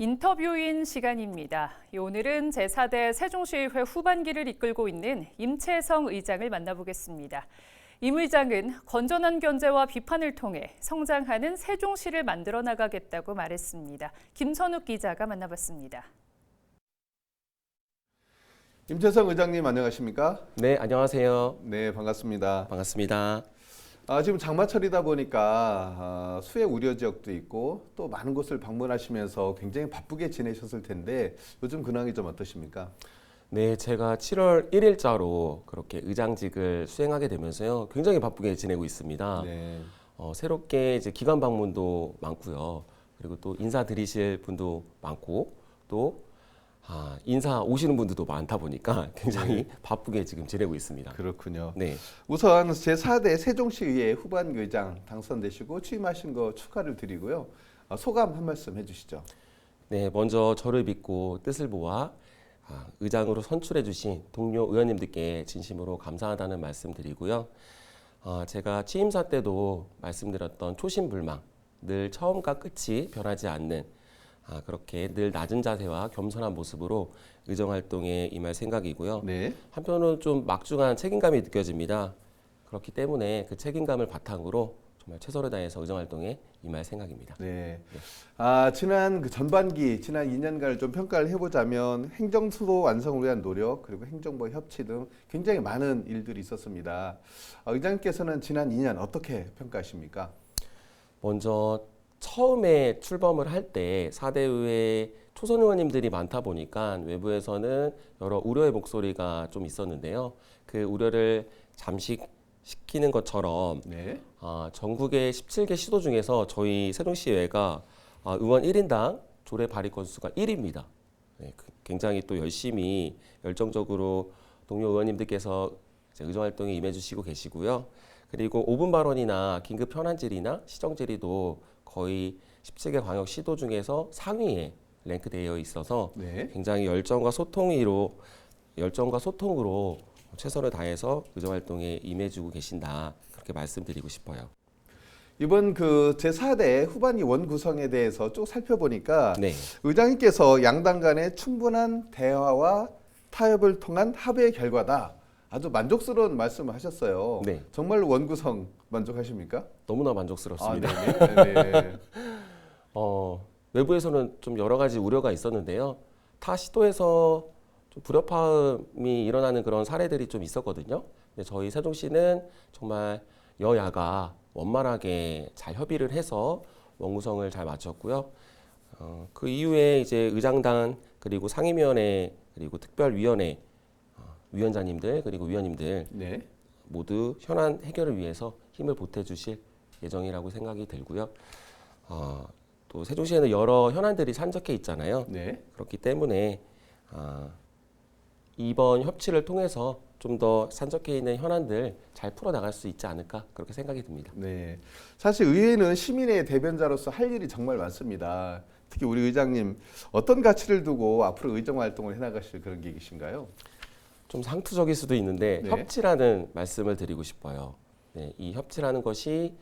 인터뷰인 시간입니다. 오늘은 제4대 세종시의회 후반기를 이끌고 있는 임채성 의장을 만나보겠습니다. 임 의장은 건전한 견제와 비판을 통해 성장하는 세종시를 만들어 나가겠다고 말했습니다. 김선욱 기자가 만나봤습니다. 임채성 의장님 안녕하십니까? 네, 안녕하세요. 네, 반갑습니다. 반갑습니다. 지금 장마철이다 보니까 수해 우려 지역도 있고 또 많은 곳을 방문하시면서 굉장히 바쁘게 지내셨을 텐데 요즘 근황이 좀 어떠십니까? 네, 제가 7월 1일자로 그렇게 의장직을 수행하게 되면서요. 굉장히 바쁘게 지내고 있습니다. 네. 새롭게 이제 기관 방문도 많고요. 그리고 또 인사 드리실 분도 많고 또 인사 오시는 분들도 많다 보니까 굉장히 바쁘게 지금 지내고 있습니다. 그렇군요. 네. 우선 제4대 세종시의회 후반기 의장 당선되시고 취임하신 거 축하를 드리고요. 소감 한 말씀 해주시죠. 네, 먼저 저를 믿고 뜻을 모아 의장으로 선출해 주신 동료 의원님들께 진심으로 감사하다는 말씀 드리고요. 제가 취임사 때도 말씀드렸던 초심불망, 늘 처음과 끝이 변하지 않는 그렇게 늘 낮은 자세와 겸손한 모습으로 의정활동에 임할 생각이고요. 네. 한편으로는 좀 막중한 책임감이 느껴집니다. 그렇기 때문에 그 책임감을 바탕으로 정말 최선을 다해서 의정활동에 임할 생각입니다. 네. 지난 그 전반기, 지난 2년간을 좀 평가를 해보자면 행정수도 완성을 위한 노력, 그리고 행정부와 협치 등 굉장히 많은 일들이 있었습니다. 의장님께서는 지난 2년 어떻게 평가하십니까? 먼저 처음에 출범을 할 때 4대 의회 초선 의원님들이 많다 보니까 외부에서는 여러 우려의 목소리가 좀 있었는데요. 그 우려를 잠식시키는 것처럼 네. 전국의 17개 시도 중에서 저희 세종시의회가 의원 1인당 조례 발의 건수가 1위입니다. 네, 굉장히 또 열심히 열정적으로 동료 의원님들께서 의정활동에 임해주시고 계시고요. 그리고 5분 발언이나 긴급 현안 질의나 시정 질의도 거의 17개 광역 시도 중에서 상위에 랭크되어 있어서 네. 굉장히 열정과 소통으로 최선을 다해서 의정활동에 임해주고 계신다. 그렇게 말씀드리고 싶어요. 이번 그 제4대 후반기 원 구성에 대해서 쭉 살펴보니까 네. 의장님께서 양당 간의 충분한 대화와 타협을 통한 합의의 결과다. 아주 만족스러운 말씀을 하셨어요. 네. 정말로 원 구성 만족하십니까? 너무나 만족스럽습니다. 네네. 외부에서는 좀 여러 가지 우려가 있었는데요. 타 시도에서 좀 불협화음이 일어나는 그런 사례들이 좀 있었거든요. 근데 저희 세종시는 정말 여야가 원만하게 잘 협의를 해서 원구성을 잘 마쳤고요. 그 이후에 이제 의장단 그리고 상임위원회 그리고 특별위원회 위원장님들 그리고 위원님들 네. 모두 현안 해결을 위해서 힘을 보태주실 예정이라고 생각이 들고요. 또 세종시에는 여러 현안들이 산적해 있잖아요. 네. 그렇기 때문에 이번 협치를 통해서 좀 더 산적해 있는 현안들 잘 풀어나갈 수 있지 않을까 그렇게 생각이 듭니다. 네. 사실 의회는 시민의 대변자로서 할 일이 정말 많습니다. 특히 우리 의장님 어떤 가치를 두고 앞으로 의정 활동을 해나가실 그런 계획이신가요? 좀 상투적일 수도 있는데 네. 협치라는 말씀을 드리고 싶어요. 네, 이 협치라는 것이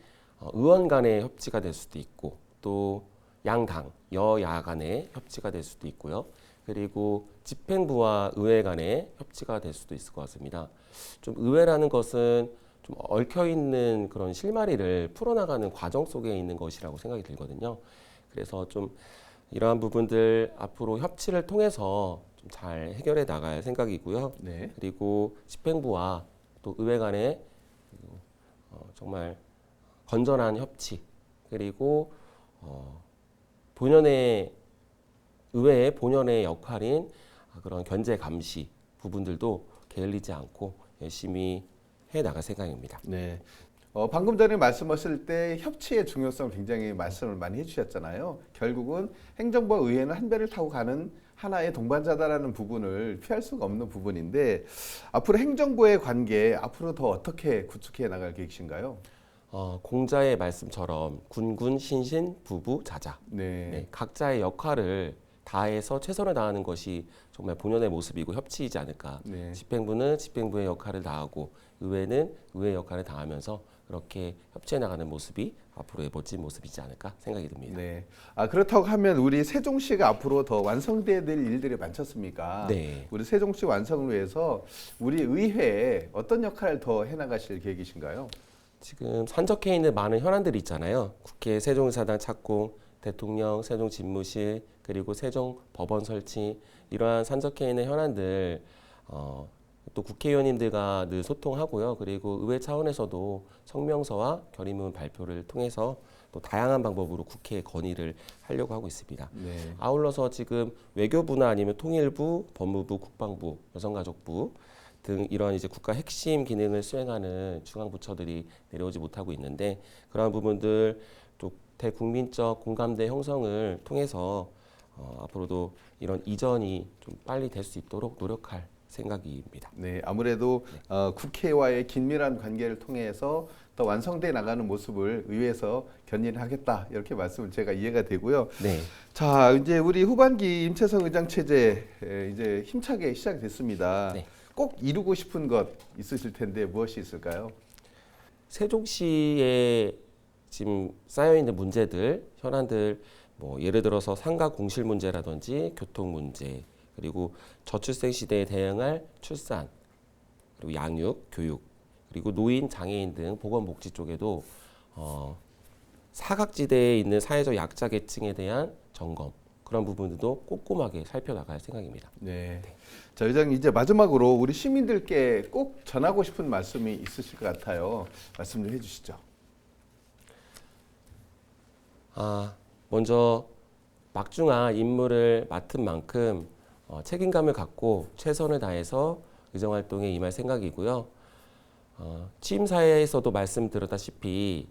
의원 간의 협치가 될 수도 있고 또 양당, 여야 간의 협치가 될 수도 있고요. 그리고 집행부와 의회 간의 협치가 될 수도 있을 것 같습니다. 좀 의회라는 것은 좀 얽혀있는 그런 실마리를 풀어나가는 과정 속에 있는 것이라고 생각이 들거든요. 그래서 좀 이러한 부분들 앞으로 협치를 통해서 좀 잘 해결해 나갈 생각이고요. 네. 그리고 집행부와 또 의회 간의 정말 건전한 협치 그리고 의회의 본연의 역할인 그런 견제 감시 부분들도 게을리지 않고 열심히 해 나갈 생각입니다. 네. 방금 전에 말씀하실 때 협치의 중요성을 굉장히 말씀을 많이 해주셨잖아요. 결국은 행정부와 의회는 한 배를 타고 가는 하나의 동반자다라는 부분을 피할 수가 없는 부분인데 앞으로 행정부의 관계 앞으로 더 어떻게 구축해 나갈 계획이신가요? 공자의 말씀처럼 군군 신신 부부 자자. 네. 네, 각자의 역할을 다해서 최선을 다하는 것이 정말 본연의 모습이고 협치이지 않을까. 네. 집행부는 집행부의 역할을 다하고 의회는 의회의 역할을 다하면서 그렇게 협치해 나가는 모습이 앞으로의 멋진 모습이지 않을까 생각이 듭니다. 네. 그렇다고 하면 우리 세종시가 앞으로 더 완성돼야 될 일들이 많지 않습니까? 네. 우리 세종시 완성을 위해서 우리 의회에 어떤 역할을 더 해나가실 계획이신가요? 지금 산적해 있는 많은 현안들이 있잖아요. 국회 세종의사당 착공, 대통령 세종집무실, 그리고 세종법원 설치, 이러한 산적해 있는 현안들 또 국회의원님들과 늘 소통하고요. 그리고 의회 차원에서도 성명서와 결의문 발표를 통해서 또 다양한 방법으로 국회에 건의를 하려고 하고 있습니다. 네. 아울러서 지금 외교부나 아니면 통일부, 법무부, 국방부, 여성가족부 등 이런 이제 국가 핵심 기능을 수행하는 중앙 부처들이 내려오지 못하고 있는데, 그러한 부분들 또 대국민적 공감대 형성을 통해서 앞으로도 이런 이전이 좀 빨리 될 수 있도록 노력할 생각입니다. 네, 아무래도 국회와의 긴밀한 관계를 통해서 더 완성돼 나가는 모습을 의회에서 견인하겠다, 이렇게 말씀을 제가 이해가 되고요. 네. 자, 이제 우리 후반기 임채성 의장 체제 이제 힘차게 시작됐습니다. 네. 꼭 이루고 싶은 것 있으실 텐데 무엇이 있을까요? 세종시에 지금 쌓여 있는 문제들, 현안들, 뭐 예를 들어서 상가 공실 문제라든지 교통 문제, 그리고 저출생 시대에 대응할 출산, 그리고 양육, 교육, 그리고 노인, 장애인 등 보건복지 쪽에도 사각지대에 있는 사회적 약자 계층에 대한 점검, 그런 부분들도 꼼꼼하게 살펴나갈 생각입니다. 네. 자, 의장님, 이제 마지막으로 우리 시민들께 꼭 전하고 싶은 말씀이 있으실 것 같아요. 말씀 좀 해주시죠. 먼저 막중한 임무를 맡은 만큼 책임감을 갖고 최선을 다해서 의정활동에 임할 생각이고요. 취임사에서도 말씀드렸다시피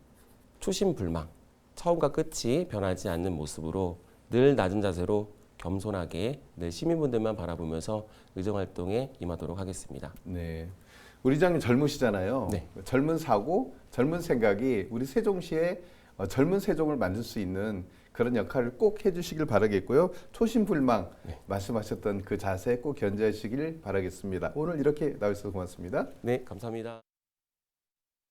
초심불망, 처음과 끝이 변하지 않는 모습으로 늘 낮은 자세로 겸손하게 늘 시민분들만 바라보면서 의정활동에 임하도록 하겠습니다. 네. 우리 의장님 젊으시잖아요. 네. 젊은 사고, 젊은 생각이 우리 세종시에 젊은 세종을 만들 수 있는 그런 역할을 꼭 해주시길 바라겠고요. 초심불망 말씀하셨던 그 자세 꼭 견지하시길 바라겠습니다. 오늘 이렇게 나와주셔서 고맙습니다. 네, 감사합니다.